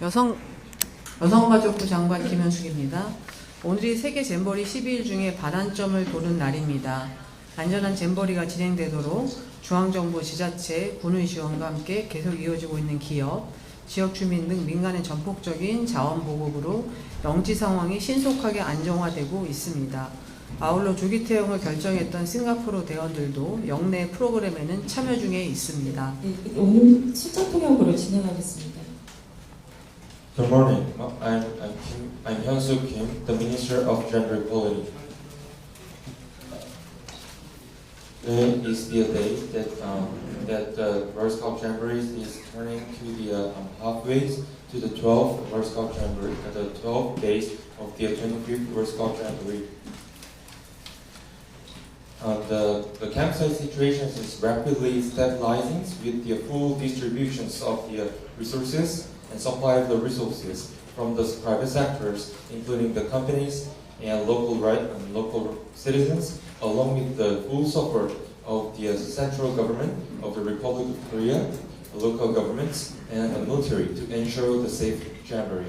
여성가족부 장관 김현숙입니다. 오늘이 세계 잼버리 12일 중에 반환점을 도는 날입니다. 안전한 잼버리가 진행되도록 중앙정부, 지자체, 군의 지원과 함께 계속 이어지고 있는 기업, 지역 주민 등 민간의 전폭적인 자원 보급으로 영지 상황이 신속하게 안정화되고 있습니다. 아울러 조기 퇴영을 결정했던 싱가포르 대원들도 영내 프로그램에는 참여 중에 있습니다. 오늘 실전 통역으로 진행하겠습니다. Good morning. I'm Hyun-Soo Kim, the Minister of Gender Equality. Today is the day that the World Cup Jamboree is turning to the halfways to the 12th World Cup Jamboree, the 12 days of the 25th World Cup Jamboree. The campsite situation is rapidly stabilizing with the full distributions of the resources and supply of the resources from the private sectors, including the companies and local citizens, along with the full support of the central government of the Republic of Korea, the local governments, and the military to ensure the safe jamboree.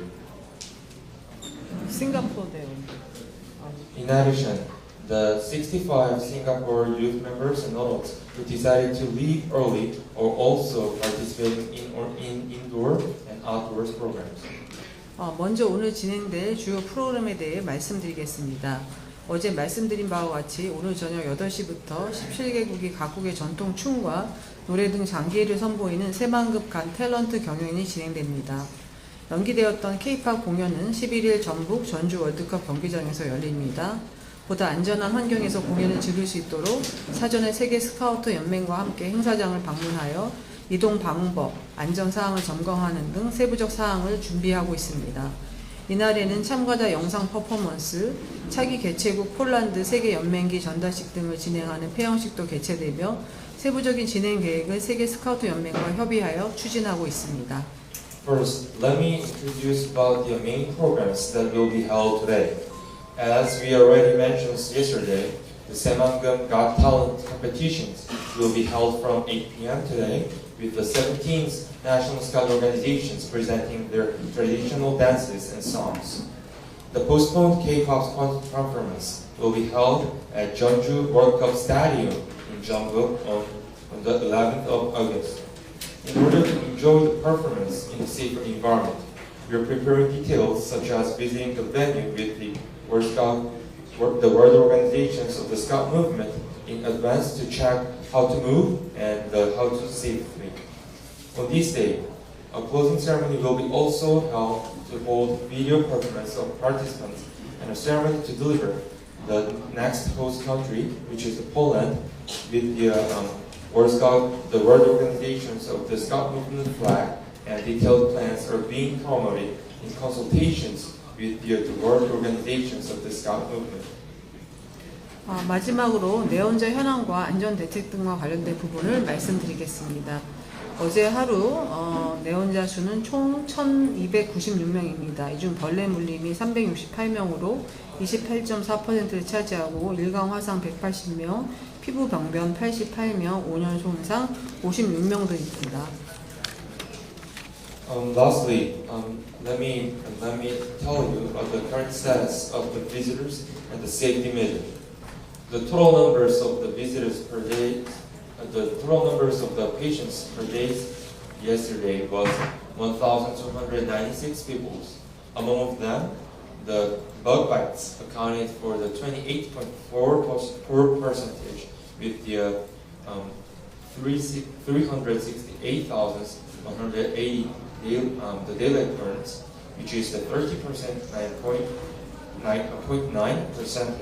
싱가포르 대원. In addition, the 65 Singapore youth members and adults who decided to leave early are also participating in indoor and outdoors programs. 먼저 오늘 진행될 주요 프로그램에 대해 말씀드리겠습니다. 어제 말씀드린 바와 같이 오늘 저녁 8시부터 17개국이 각국의 전통 춤과 노래 등 장기회를 선보이는 새만급 간 탤런트 경연이 진행됩니다. 연기되었던 K-POP 공연은 11일 전북 전주 월드컵 경기장에서 열립니다. 보다 안전한 환경에서 공연을 즐길 수 있도록 사전에 세계 스카우트 연맹과 함께 행사장을 방문하여 이동 방법, 안전 사항을 점검하는 등 세부적 사항을 준비하고 있습니다. 이날에는 참가자 영상 퍼포먼스, 차기 개최국 폴란드 세계 연맹기 전달식 등을 진행하는 폐영식도 개최되며 세부적인 진행 계획을 세계 스카우트 연맹과 협의하여 추진하고 있습니다. First, let me introduce about the main programs that will be held today. As we already mentioned yesterday, the Saemangam Got Talent competitions will be held from 8 p.m. today with the 17th national scout organizations presenting their traditional dances and songs. The postponed K-pop performance will be held at Jeonju World Cup Stadium in Jeonbuk on the 11th of August. In order to enjoy the performance in a safer environment, we are preparing details such as visiting the venue with the world organizations of the Scout movement in advance to check how to move and how to safely. On this day, a closing ceremony will be also held to hold video performance of participants and a ceremony to deliver the next host country, which is Poland, with the world organizations of the Scout movement flag, and detailed plans are being promoted in consultations with the world organizations of the Scout movement. 마지막으로 내원자 현황과 안전 대책 등과 관련된 부분을 말씀드리겠습니다. 어제 하루 내원자 수는 총 1,296명입니다. 이 중 벌레 물림이 368명으로 28.4%를 차지하고 일광 화상 180명, 피부 병변 88명, 5년 손상 56명 등입니다. Lastly, let me tell you about the current status of the visitors and the safety measures. The total numbers of the visitors per day, the total numbers of the patients per day yesterday was 1,296 people. Among them, the bug bites accounted for the 28.4% with the 368,180 the daily occurrence, which is the 9.9%,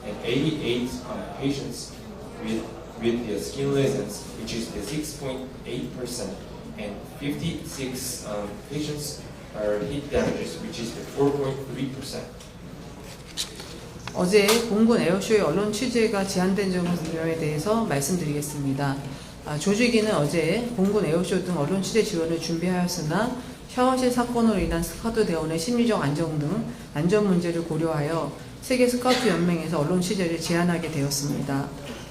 and 88 patients with the skin lesions, which is the 6.8%, and 56 patients are heat damages, which is the 4.3%. 어제 공군 에어쇼의 언론 취재가 제한된 점에 대해서 말씀드리겠습니다. 조직위는 어제 공군 에어쇼 등 언론 취재 지원을 준비하였으나 샤워실 사건으로 인한 스카우트 대원의 심리적 안정 등 안전 문제를 고려하여 세계 스카우트 연맹에서 언론 취재를 제한하게 되었습니다.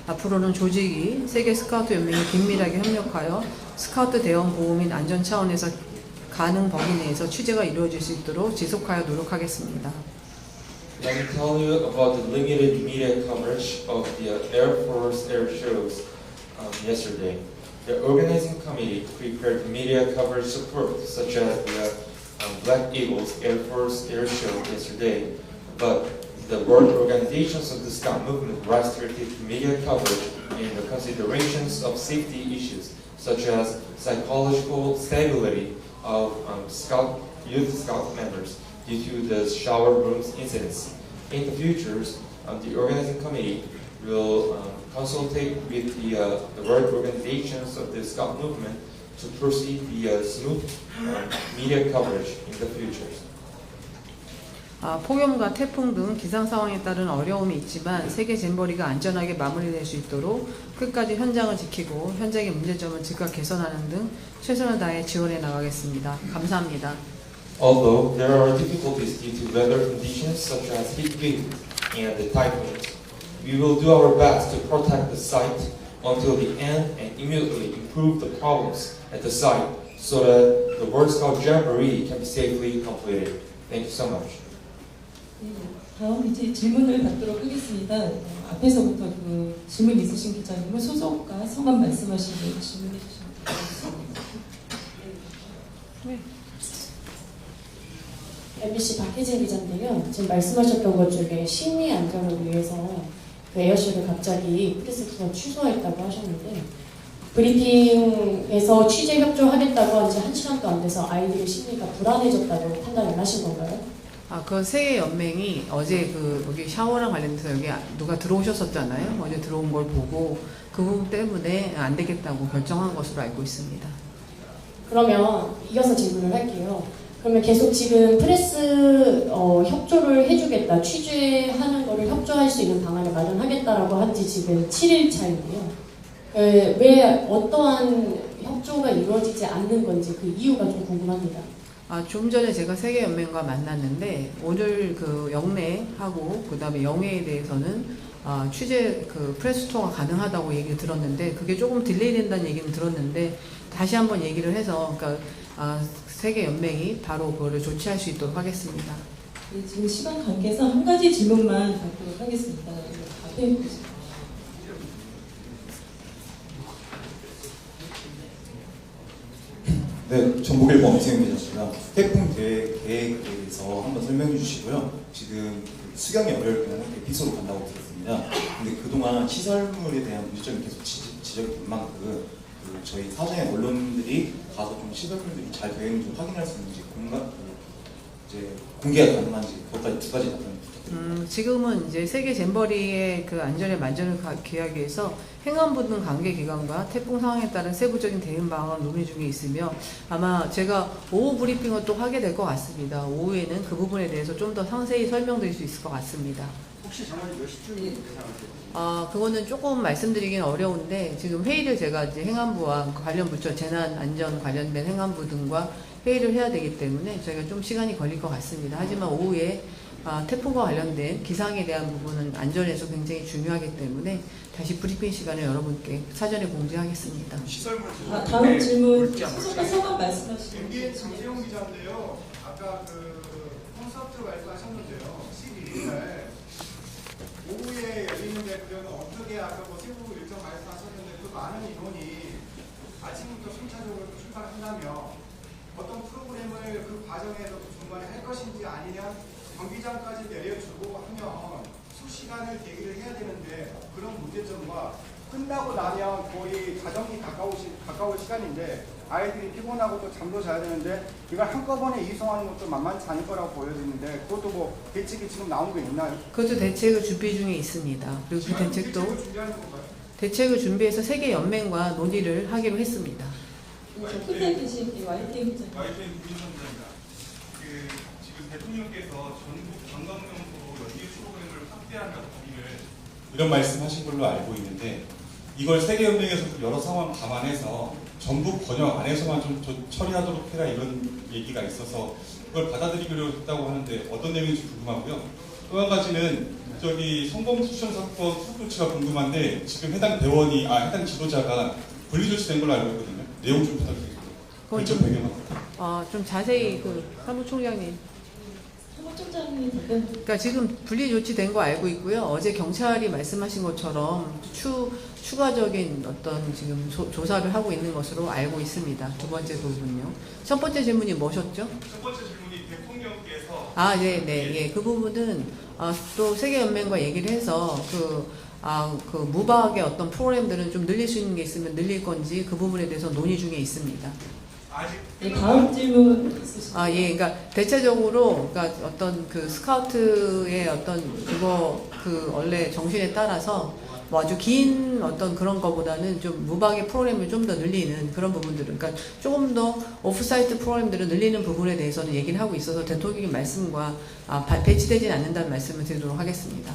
앞으로는 조직이 세계 스카우트 연맹에 긴밀하게 협력하여 스카우트 대원 보호 및 안전 차원에서 가능 범위 내에서 취재가 이루어질 수 있도록 지속하여 노력하겠습니다. Let me tell you about the limited media coverage of the Air Force air shows yesterday. The organizing committee prepared media coverage support, such as the Black Eagles Air Force air show yesterday, but the world organizations of the Scout movement restricted media coverage in the considerations of safety issues, such as psychological stability of youth Scout members due to the shower rooms incidents. In the future, the organizing committee will consultate with the world organizations of the Scout movement to proceed the smooth media coverage in the future. 폭염과 태풍 등 기상 상황에 따른 어려움이 있지만 세계 잼버리가 안전하게 마무리될 수 있도록 끝까지 현장을 지키고 현장의 문제점을 즉각 개선하는 등 최선을 다해 지원해 나가겠습니다. 감사합니다. Although there are difficulties due to weather conditions such as heat wave and the typhoons, we will do our best to protect the site until the end and immediately improve the problems at the site so that the World Scout Jamboree can be safely completed. Thank you so much. 네, 다음 이제 질문을 받도록 하겠습니다. 앞에서부터 그 질문 있으신 기자님은 소속과 성함 말씀하시고 질문해 주시면 되겠습니다. MBC 박혜진 기자인데요. 지금 말씀하셨던 것 중에 시민 안전을 위해서 그 에어쇼를 갑자기 프레스 투어 취소했다고 하셨는데 브리핑에서 취재 협조하겠다고 한 지 1시간도 안 돼서 아이들의 심리가 불안해졌다고 판단을 하신 건가요? 그 세계 연맹이 어제 여기 샤워랑 관련돼서 여기 누가 들어오셨었잖아요. 어제 들어온 걸 보고 그 부분 때문에 안 되겠다고 결정한 것으로 알고 있습니다. 그러면 이어서 질문을 할게요. 그러면 계속 지금 프레스 협조를 해주겠다, 취재하는 거를 협조할 수 있는 방안을 마련하겠다라고 한 지 지금 7일 차인데요. 왜 어떠한 협조가 이루어지지 않는 건지 그 이유가 좀 궁금합니다. 좀 전에 제가 세계연맹과 만났는데 오늘 영내하고 그다음에 영해에 대해서는 취재 프레스 투어가 가능하다고 얘기를 들었는데 그게 조금 딜레이 된다는 얘기는 들었는데 다시 한번 얘기를 해서 세계연맹이 바로 그거를 조치할 수 있도록 하겠습니다. 네, 지금 시간 관계상 한 가지 질문만 받도록 하겠습니다. 앞에 보시죠. 네, 전북일보 엄태영 기자입니다. 태풍 계획에 대해서 한번 설명해 주시고요. 지금 수경이 어려울 때는 대피소로 간다고 들었습니다. 근데 그동안 시설물에 대한 문제점이 계속 지적이 된 만큼 저희 사전에 언론들이 가서 좀 시설물들이 잘 되어 있는지 확인할 수 있는지 공개가 가능한지 그것까지 두 가지 답변 부탁드립니다. 지금은 이제 세계 잼버리의 안전에 만전을 기하기 위해서 행안부 등 관계기관과 태풍 상황에 따른 세부적인 대응 방안을 논의 중에 있으며 아마 제가 오후 브리핑을 또 하게 될 것 같습니다. 오후에는 그 부분에 대해서 좀 더 상세히 설명드릴 수 있을 것 같습니다. 혹시 정말 몇 시쯤 예상하세요? 그거는 조금 말씀드리기는 어려운데 지금 회의를 제가 이제 행안부와 관련 부처 재난 안전 관련된 행안부 등과 회의를 해야 되기 때문에 저희가 좀 시간이 걸릴 것 같습니다. 하지만 오후에 태풍과 관련된 기상에 대한 부분은 안전에서 굉장히 중요하기 때문에 다시 브리핑 시간을 여러분께 사전에 공지하겠습니다. 시설물 다음 질문 소속과 성함 말씀하시죠. MBN 장세용 기자인데요. 아까 콘서트 말씀하셨는데요. 11일날 오후에 열리는데 그러면 어떻게 아까 세부 일정 말씀하셨는데 그 많은 인원이 아침부터 순차적으로 출발한다며 어떤 프로그램을 그 과정에서 중간에 할 것인지 아니면 경기장까지 내려주고 하면 수시간을 대기를 해야 되는데 그런 문제점과 끝나고 나면 거의 자정이 가까울 시간인데 아이들이 피곤하고 또 잠도 자야 되는데 이걸 한꺼번에 이송하는 것도 만만치 않을 거라고 보여지는데 그것도 대책이 지금 나온 게 있나요? 그것도 대책을 준비 중에 있습니다. 그리고 그 대책도 준비하는 건가요? 대책을 준비해서 세계 연맹과 논의를 하기로 했습니다. 저 끝에 계신 YTN 기자님. YTN 부인선입니다. 지금 대통령께서 전국 관광명소로 연계 프로그램을 확대하는 합의를 이런 말씀하신 걸로 알고 있는데 이걸 세계연맹에서 여러 상황 감안해서 전북 번역 안에서만 좀 처리하도록 해라 이런 얘기가 있어서 그걸 받아들이기로 했다고 하는데 어떤 내용인지 궁금하고요. 또 한 가지는 성범수션 사건 수조치가 궁금한데 지금 해당 지도자가 분리조치된 걸로 알고 있거든요. 내용 좀 부탁드립니다. 결정 배경은. 좀 자세히 그 사무총장님. 사무총장님 답변 그러니까 지금 분리 조치된 거 알고 있고요. 어제 경찰이 말씀하신 것처럼 추가적인 어떤 지금 조사를 하고 있는 것으로 알고 있습니다. 두 번째 부분요. 첫 번째 질문이 뭐셨죠? 첫 번째 질문이 대통령께서 예. 그 부분은 또 세계연맹과 얘기를 해서 그 무박의 어떤 프로그램들은 좀 늘릴 수 있는 게 있으면 늘릴 건지 그 부분에 대해서 논의 중에 있습니다. 아직 네, 다음 질문 있으십니까? 그러니까 대체적으로 그러니까 어떤 그 스카우트의 어떤 그 원래 정신에 따라서 뭐 아주 긴 어떤 그런 거보다는 좀 무박의 프로그램을 좀 더 늘리는 그런 부분들은 그러니까 조금 더 오프사이트 프로그램들을 늘리는 부분에 대해서는 얘기를 하고 있어서 대통령의 말씀과 배치되진 않는다는 말씀을 드리도록 하겠습니다.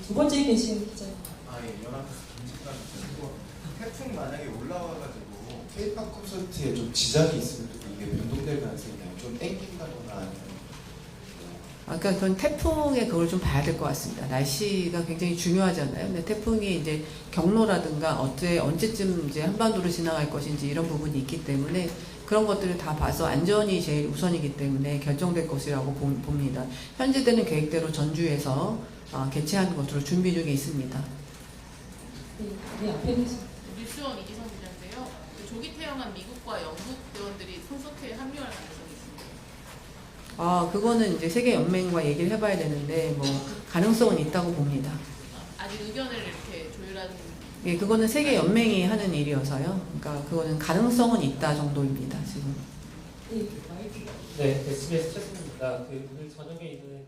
두 번째 계신 기자님. 태풍 만약에 올라와가지고 K-팝 콘서트에 좀 지장이 있으면 이게 변동될 가능성이 있나요? 좀 땡긴다거나 아니면 그러니까 그건 태풍의 그걸 좀 봐야 될 것 같습니다. 날씨가 굉장히 중요하잖아요. 근데 태풍이 이제 경로라든가 언제쯤 이제 한반도로 지나갈 것인지 이런 부분이 있기 때문에 그런 것들을 다 봐서 안전이 제일 우선이기 때문에 결정될 것이라고 봅니다. 현재되는 계획대로 전주에서 개최하는 것으로 준비 중에 있습니다. 네, 앞에 계신. 뉴스원 이지선 기자인데요. 조기 퇴영한 미국과 영국 대원들이 손석회에 합류할 가능성이 있습니다. 그거는 이제 세계연맹과 얘기를 해봐야 되는데 뭐 가능성은 있다고 봅니다. 아직 의견을 이렇게 조율하는. 예, 그거는 세계연맹이 하는 일이어서요. 그러니까 그거는 가능성은 있다 정도입니다. 지금. 네, 마이크. 네, SBS 최승입니다. 오늘 저녁에 있는